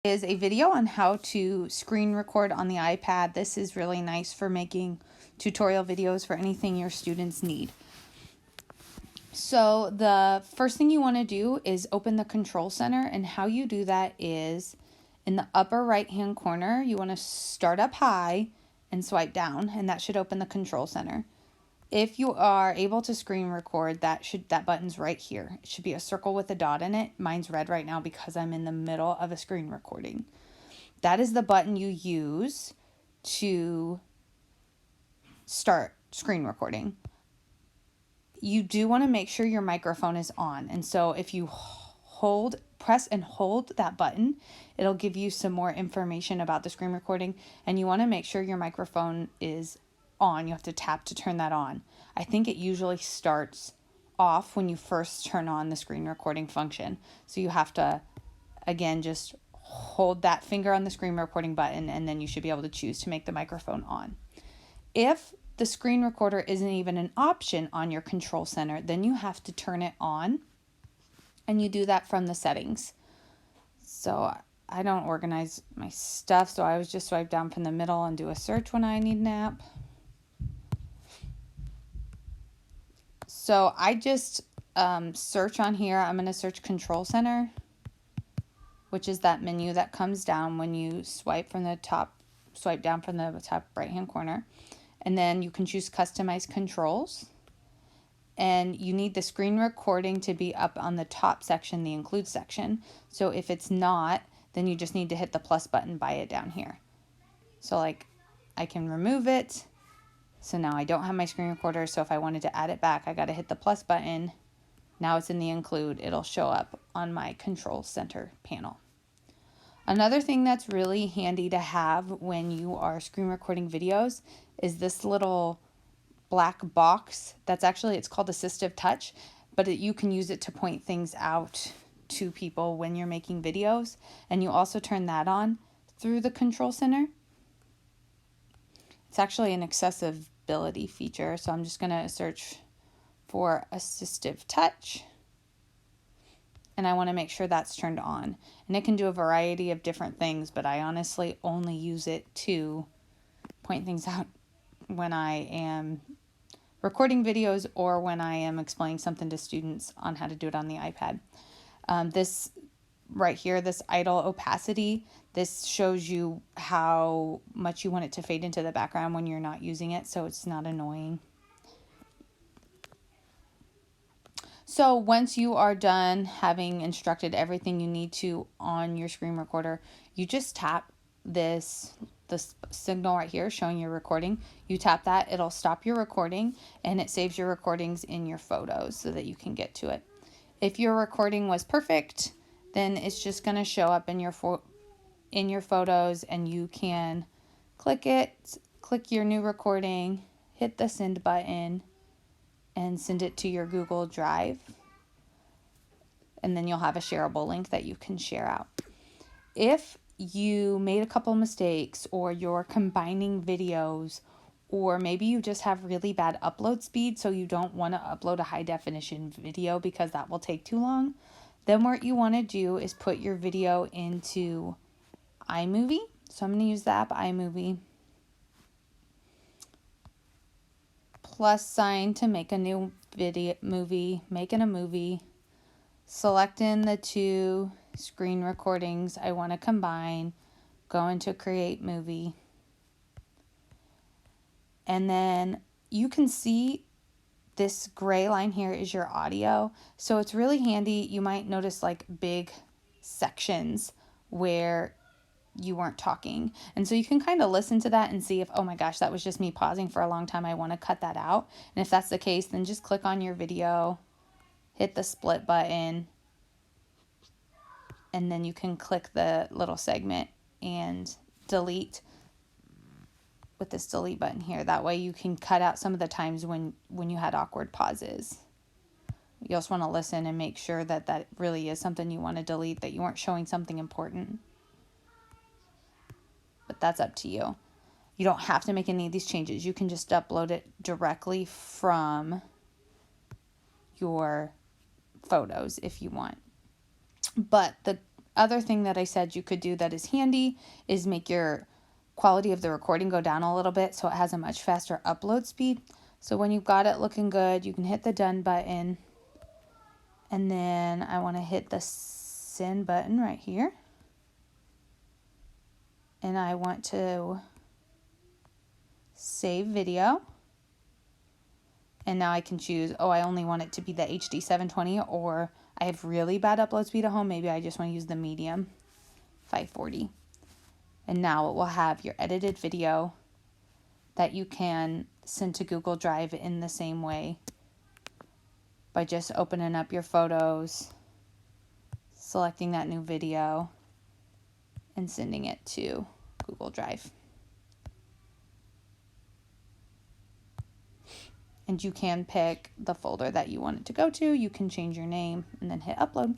Is a video on how to screen record on the iPad. This is really nice for making tutorial videos for anything your students need. So the first thing you want to do is open the control center, and how you do that is in the upper right hand corner. You want to start up high and swipe down, and that should open the control center. If you are able to screen record, that button's right here. It should be a circle with a dot in it. Mine's red right now because I'm in the middle of a screen recording. That is the button you use to start screen recording. You do want to make sure your microphone is on. And so if you press and hold that button, it'll give you some more information about the screen recording. And you want to make sure your microphone is on. You have to tap to turn that on. I think it usually starts off when you first turn on the screen recording function. So you have to, again, just hold that finger on the screen recording button, and then you should be able to choose to make the microphone on. If the screen recorder isn't even an option on your control center, then you have to turn it on, and you do that from the settings. So I don't organize my stuff, so I always just swipe down from the middle and do a search when I need an app. So I just search on here. I'm going to search control center, which is that menu that comes down when you swipe down from the top right hand corner. And then you can choose customize controls. And you need the screen recording to be up on the top section, the include section. So if it's not, then you just need to hit the plus button by it down here. So like I can remove it. So now I don't have my screen recorder. So if I wanted to add it back, I got to hit the plus button. Now it's in the include. It'll show up on my control center panel. Another thing that's really handy to have when you are screen recording videos is this little black box. It's called Assistive Touch, but you can use it to point things out to people when you're making videos. And you also turn that on through the control center. It's actually an accessibility feature, so I'm just going to search for Assistive Touch. And I want to make sure that's turned on. And it can do a variety of different things, but I honestly only use it to point things out when I am recording videos or when I am explaining something to students on how to do it on the iPad. This right here, this idle opacity, this shows you how much you want it to fade into the background when you're not using it, so it's not annoying. So once you are done having instructed everything you need to on your screen recorder, you just tap this signal right here showing your recording. You tap that, it'll stop your recording, and it saves your recordings in your photos so that you can get to it. If your recording was perfect, then it's just going to show up in your photos, and you can click your new recording, hit the send button, and send it to your Google Drive. And then you'll have a shareable link that you can share out. If you made a couple mistakes, or you're combining videos, or maybe you just have really bad upload speed, so you don't want to upload a high definition video because that will take too long, then what you want to do is put your video into iMovie. So I'm going to use the app iMovie. Plus sign to make a new making a movie, selecting the two screen recordings I want to combine, go into create movie, and then you can see this gray line here is your audio. So it's really handy. You might notice like big sections where you weren't talking. And so you can kind of listen to that and see if, oh my gosh, that was just me pausing for a long time. I want to cut that out. And if that's the case, then just click on your video, hit the split button, and then you can click the little segment and delete with this delete button here. That way you can cut out some of the times when you had awkward pauses. You also want to listen and make sure that that really is something you want to delete, that you weren't showing something important. But that's up to you. You don't have to make any of these changes. You can just upload it directly from your photos if you want. But the other thing that I said you could do that is handy is make your quality of the recording go down a little bit so it has a much faster upload speed. So when you've got it looking good, you can hit the done button, and then I want to hit the send button right here, and I want to save video. And now I can choose, oh, I only want it to be the HD 720, or I have really bad upload speed at home. Maybe I just want to use the medium 540. And now it will have your edited video that you can send to Google Drive in the same way by just opening up your photos, selecting that new video, and sending it to Google Drive. And you can pick the folder that you want it to go to. You can change your name and then hit upload.